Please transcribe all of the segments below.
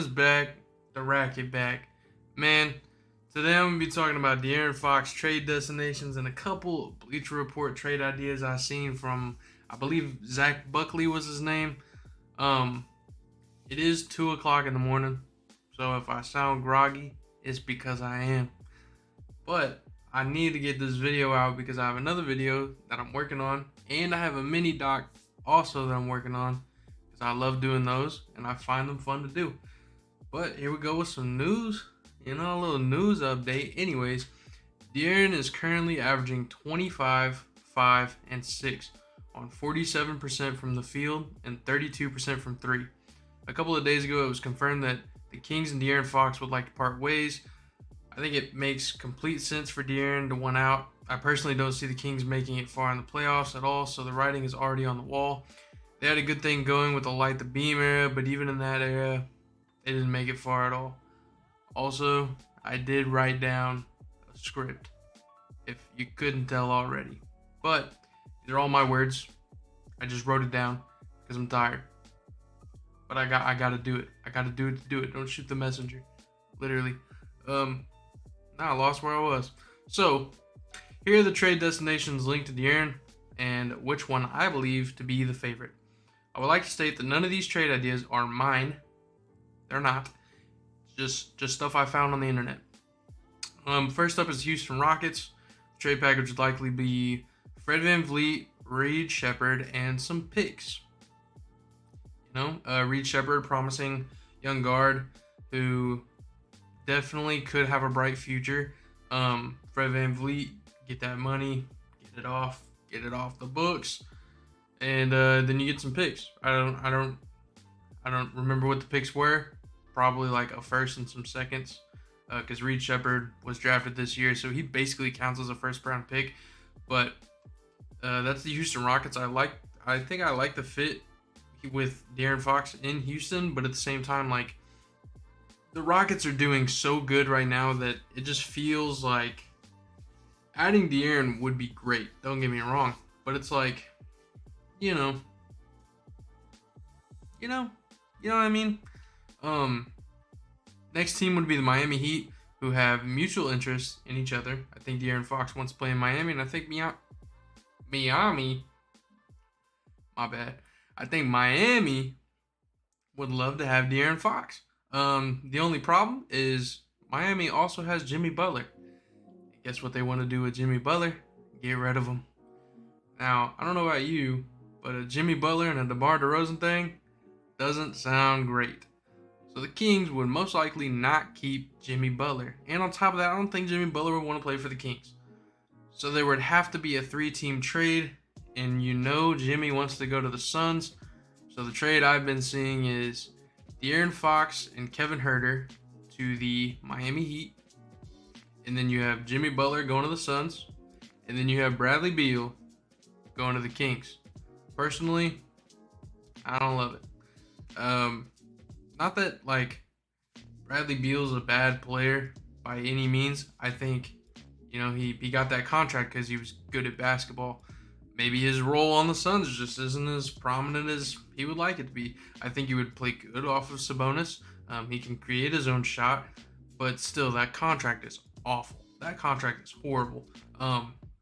is back. The racket back. Man, today I'm going to be talking about De'Aaron Fox trade destinations and a couple Bleacher Report trade ideas I've seen from, I believe, Zach Buckley was his name. Um, it is 2 o'clock in the morning, so if I sound groggy, it's because I am. But I need to get this video out because I have another video that I'm working on, and I have a mini doc also that I'm working on because I love doing those and I find them fun to do. But here we go with some news, a little news update. Anyways, De'Aaron is currently averaging 25, 5, and 6 on 47% from the field and 32% from 3. A couple of days ago, it was confirmed that the Kings and De'Aaron Fox would like to part ways. I think it makes complete sense for De'Aaron to want out. I personally don't see the Kings making it far in the playoffs at all, so the writing is already on the wall. They had a good thing going with the Light the Beam era, but even in that era, they didn't make it far at all. Also, I did write down a script, if you couldn't tell already. But these are all my words. I just wrote it down because I'm tired. But I gotta do it. I gotta do it to do it. Don't shoot the messenger. Literally. I lost where I was. So, here are the trade destinations linked to De'Aaron and which one I believe to be the favorite. I would like to state that none of these trade ideas are mine. They're not. Just stuff I found on the internet. First up is Houston Rockets. The trade package would likely be Fred VanVleet, Reed Sheppard, and some picks. Reed Sheppard, promising young guard who definitely could have a bright future. Fred VanVleet, get that money, get it off the books, and then you get some picks. I don't remember what the picks were. Probably like a first and some seconds, because Reed Sheppard was drafted this year, so he basically counts as a first-round pick. But that's the Houston Rockets. I think I like the fit with De'Aaron Fox in Houston, but at the same time, like, the Rockets are doing so good right now that it just feels like adding De'Aaron would be great. Don't get me wrong, but it's like, you know what I mean. Next team would be the Miami Heat, who have mutual interest in each other. I think De'Aaron Fox wants to play in Miami, and I think I think Miami would love to have De'Aaron Fox. The only problem is Miami also has Jimmy Butler. Guess what they want to do with Jimmy Butler? Get rid of him. Now, I don't know about you, but a Jimmy Butler and a DeMar DeRozan thing doesn't sound great. So the Kings would most likely not keep Jimmy Butler. And on top of that, I don't think Jimmy Butler would want to play for the Kings. So there would have to be a 3-team trade. And Jimmy wants to go to the Suns. So the trade I've been seeing is De'Aaron Fox and Kevin Huerter to the Miami Heat. And then you have Jimmy Butler going to the Suns. And then you have Bradley Beal going to the Kings. Personally, I don't love it. Not that, like, Bradley Beal's a bad player by any means. I think, he got that contract because he was good at basketball. Maybe his role on the Suns just isn't as prominent as he would like it to be. I think he would play good off of Sabonis. He can create his own shot, but still, that contract is awful. That contract is horrible.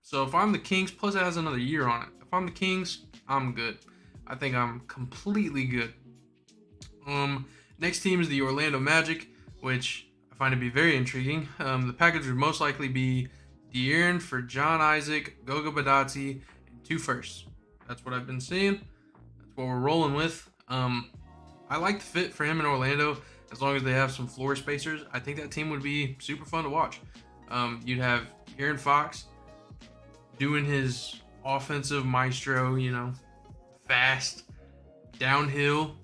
So if I'm the Kings, plus it has another year on it. If I'm the Kings, I'm good. I think I'm completely good. Next team is the Orlando Magic, which I find to be very intriguing. The package would most likely be De'Aaron for John Isaac, Goga Badati, and 2 firsts. That's what I've been seeing. That's what we're rolling with. I like the fit for him in Orlando as long as they have some floor spacers. I think that team would be super fun to watch. You'd have De'Aaron Fox doing his offensive maestro, fast, downhill,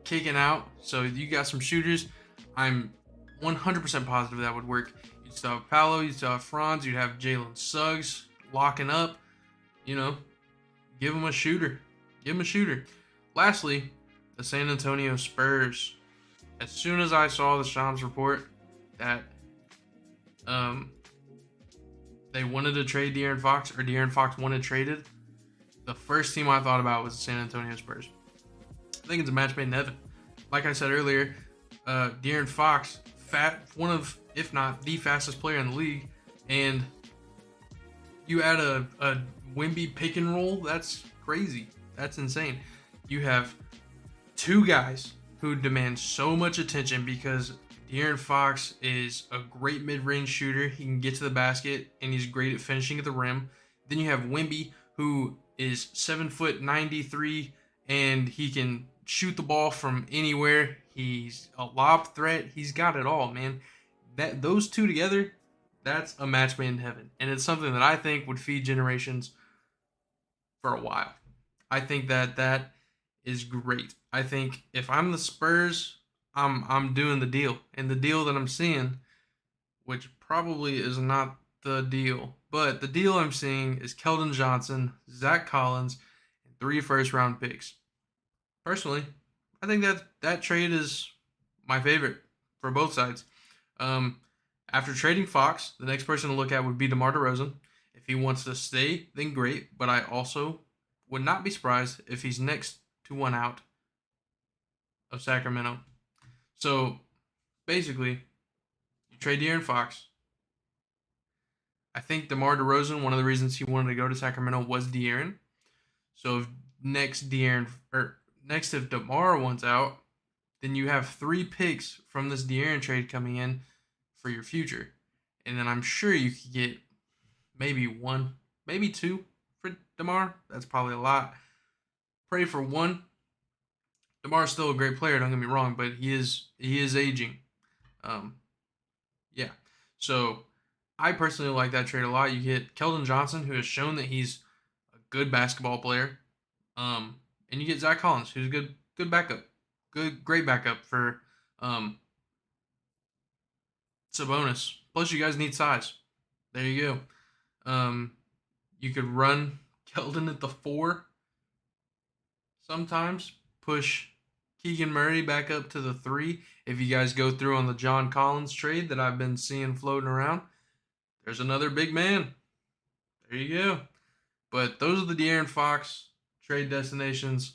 kicking out. So you got some shooters. I'm 100% positive that would work. You'd still have Paolo, you'd still have Franz, you'd have Jalen Suggs locking up. Give him a shooter. Lastly, the San Antonio Spurs. As soon as I saw the Shams report that they wanted to trade De'Aaron Fox, or De'Aaron Fox wanted traded, the first team I thought about was the San Antonio Spurs. I think it's a match made in heaven. Like I said earlier, De'Aaron Fox, one of, if not the fastest player in the league, and you add a Wemby pick and roll. That's crazy. That's insane. You have two guys who demand so much attention because De'Aaron Fox is a great mid-range shooter. He can get to the basket and he's great at finishing at the rim. Then you have Wemby, who is 7'93" and he can shoot the ball from anywhere. He's a lob threat. He's got it all, man. Those two together, that's a match made in heaven. And it's something that I think would feed generations for a while. I think that is great. I think if I'm the Spurs, I'm doing the deal. And the deal that I'm seeing, which probably is not the deal, but the deal I'm seeing is Keldon Johnson, Zach Collins, and 3 first-round picks. Personally, I think that trade is my favorite for both sides. After trading Fox, the next person to look at would be DeMar DeRozan. If he wants to stay, then great, but I also would not be surprised if he's next to one out of Sacramento. So, basically, you trade De'Aaron Fox. I think DeMar DeRozan, one of the reasons he wanted to go to Sacramento was De'Aaron. So, if if DeMar wants out, then you have 3 picks from this De'Aaron trade coming in for your future. And then I'm sure you could get maybe 1, maybe 2 for DeMar. That's probably a lot. Pray for 1. DeMar's still a great player, don't get me wrong, but he is aging. Yeah. So I personally like that trade a lot. You get Keldon Johnson, who has shown that he's a good basketball player. And you get Zach Collins, who's a good backup. Great backup for Sabonis. Plus you guys need size. There you go. You could run Keldon at the 4 sometimes. Push Keegan Murray back up to the 3. If you guys go through on the John Collins trade that I've been seeing floating around, there's another big man. There you go. But those are the De'Aaron Fox trade destinations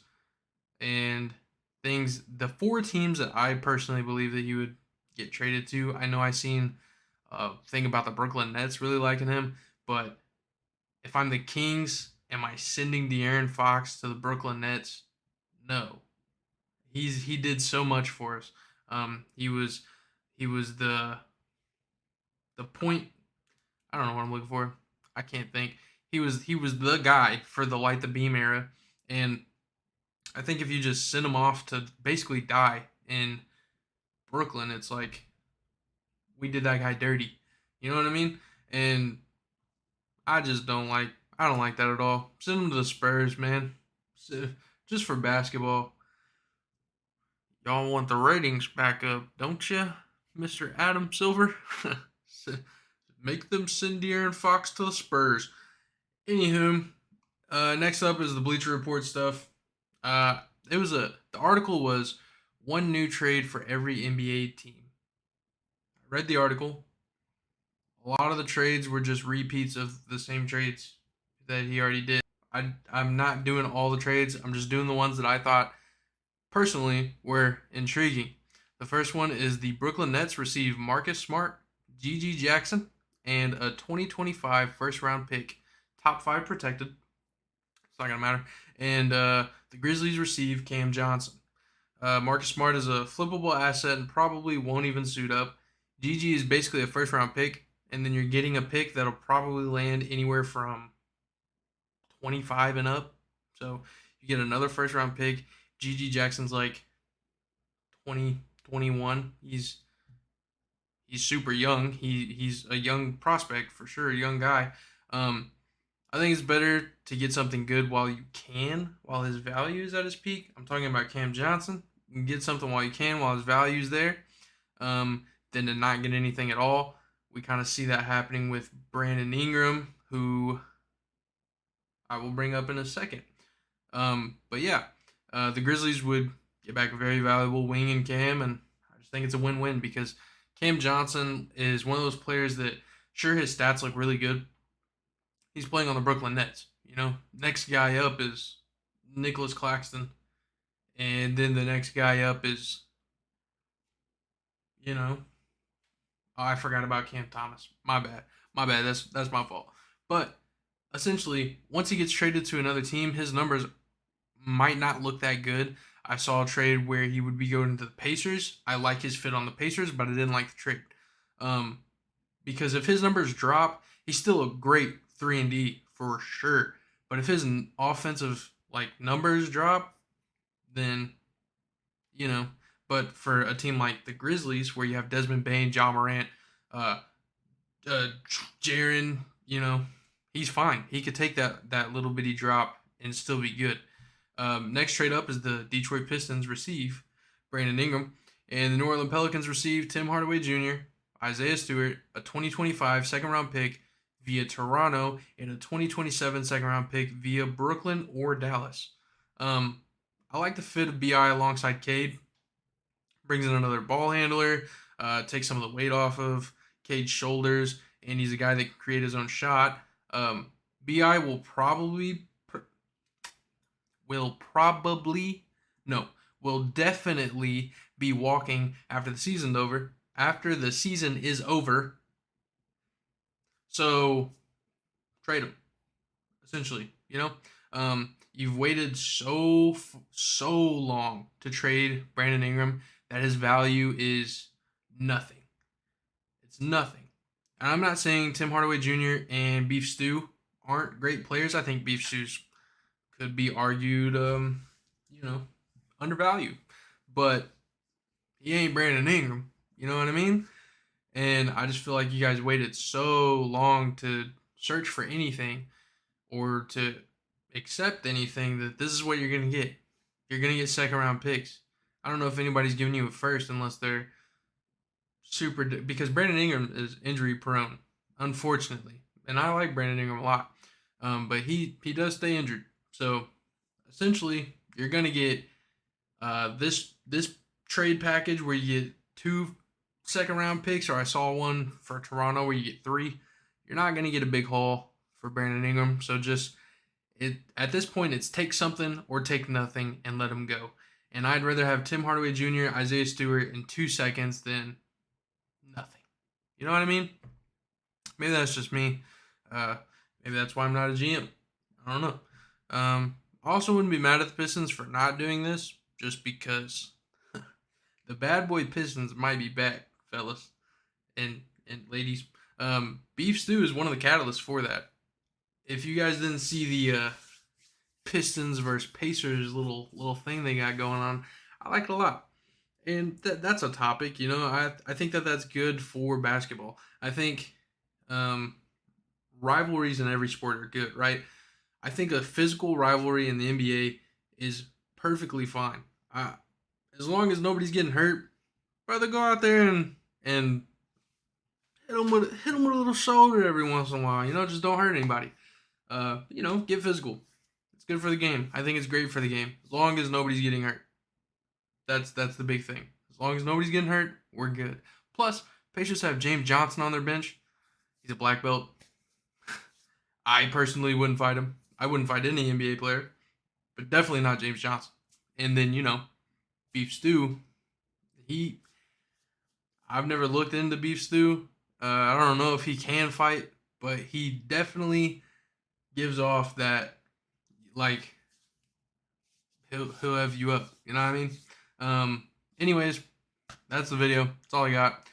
and things. The 4 teams that I personally believe that he would get traded to. I know I seen a thing about the Brooklyn Nets really liking him, but if I'm the Kings, am I sending De'Aaron Fox to the Brooklyn Nets? No. He did so much for us. He was the point. I don't know what I'm looking for. I can't think. He was the guy for the Light the Beam era, and I think if you just send him off to basically die in Brooklyn, it's like we did that guy dirty. You know what I mean? And I don't like that at all. Send him to the Spurs, man. Just for basketball. Y'all want the ratings back up, don't you, Mr. Adam Silver? Make them send De'Aaron Fox to the Spurs. Anywho, next up is the Bleacher Report stuff. The article was 1 new trade for every NBA team. I read the article. A lot of the trades were just repeats of the same trades that he already did. I'm not doing all the trades. I'm just doing the ones that I thought personally were intriguing. The first one is the Brooklyn Nets receive Marcus Smart, G.G. Jackson, and a 2025 first-round pick, top 5 protected. It's not going to matter. And the Grizzlies receive Cam Johnson. Marcus Smart is a flippable asset and probably won't even suit up. GG is basically a first-round pick, and then you're getting a pick that'll probably land anywhere from 25 and up. So you get another first-round pick. GG Jackson's like 20, 21. He's super young. He's a young prospect for sure, a young guy. I think it's better to get something good while his value is at his peak. I'm talking about Cam Johnson. You can get something while you can, while his value is there, than to not get anything at all. We kind of see that happening with Brandon Ingram, who I will bring up in a second. But yeah, the Grizzlies would get back a very valuable wing in Cam, and I just think it's a win-win because Cam Johnson is one of those players that, sure, his stats look really good. He's playing on the Brooklyn Nets. You know, next guy up is Nicholas Claxton, and then the next guy up is you know, oh, I forgot about Cam Thomas. My bad. My bad. That's my fault. But essentially, once he gets traded to another team, his numbers might not look that good. I saw a trade where he would be going to the Pacers. I like his fit on the Pacers, but I didn't like the trade. Um, because if his numbers drop, he's still a great 3 and D for sure. But if his offensive like numbers drop, then you know. But for a team like the Grizzlies, where you have Desmond Bain, Ja Morant, uh, uh, Jaren, he's fine. He could take that little bitty drop and still be good. Next trade up is the Detroit Pistons receive Brandon Ingram, and the New Orleans Pelicans receive Tim Hardaway Jr., Isaiah Stewart, a 2025 second round pick via Toronto, and a 2027 second round pick via Brooklyn or Dallas. I like the fit of BI alongside Cade. Brings in another ball handler, takes some of the weight off of Cade's shoulders, and he's a guy that can create his own shot. Bi will probably no will definitely be walking after the season's over. After the season is over, so trade him. Essentially, you've waited so long to trade Brandon Ingram that his value is nothing. It's nothing. And I'm not saying Tim Hardaway Jr. and Beef Stew aren't great players. I think Beef Stew's could be argued, undervalued. But he ain't Brandon Ingram. You know what I mean? And I just feel like you guys waited so long to search for anything or to accept anything that this is what you're going to get. You're going to get second round picks. I don't know if anybody's giving you a first unless they're because Brandon Ingram is injury prone, unfortunately. And I like Brandon Ingram a lot. But he does stay injured. So essentially, you're going to get this trade package where you get 2 second round picks, or I saw one for Toronto where you get 3. You're not going to get a big haul for Brandon Ingram. So just at this point, it's take something or take nothing and let him go. And I'd rather have Tim Hardaway Jr., Isaiah Stewart in 2 seconds than nothing. You know what I mean? Maybe that's just me. Maybe that's why I'm not a GM. I don't know. I also wouldn't be mad at the Pistons for not doing this, just because the bad boy Pistons might be back, fellas and ladies. Beef Stew is one of the catalysts for that. If you guys didn't see the Pistons versus Pacers little thing they got going on, I like it a lot. And that's a topic, I think that's good for basketball. I think rivalries in every sport are good, right? I think a physical rivalry in the NBA is perfectly fine. As long as nobody's getting hurt, brother, go out there and hit them with a little shoulder every once in a while. Just don't hurt anybody. Get physical. It's good for the game. I think it's great for the game as long as nobody's getting hurt. That's the big thing. As long as nobody's getting hurt, we're good. Plus, Pacers have James Johnson on their bench. He's a black belt. I personally wouldn't fight him. I wouldn't fight any NBA player, but definitely not James Johnson. And then, Beef Stew, I've never looked into Beef Stew. I don't know if he can fight, but he definitely gives off that, like, he'll have you up. You know what I mean? Anyways, that's the video. That's all I got.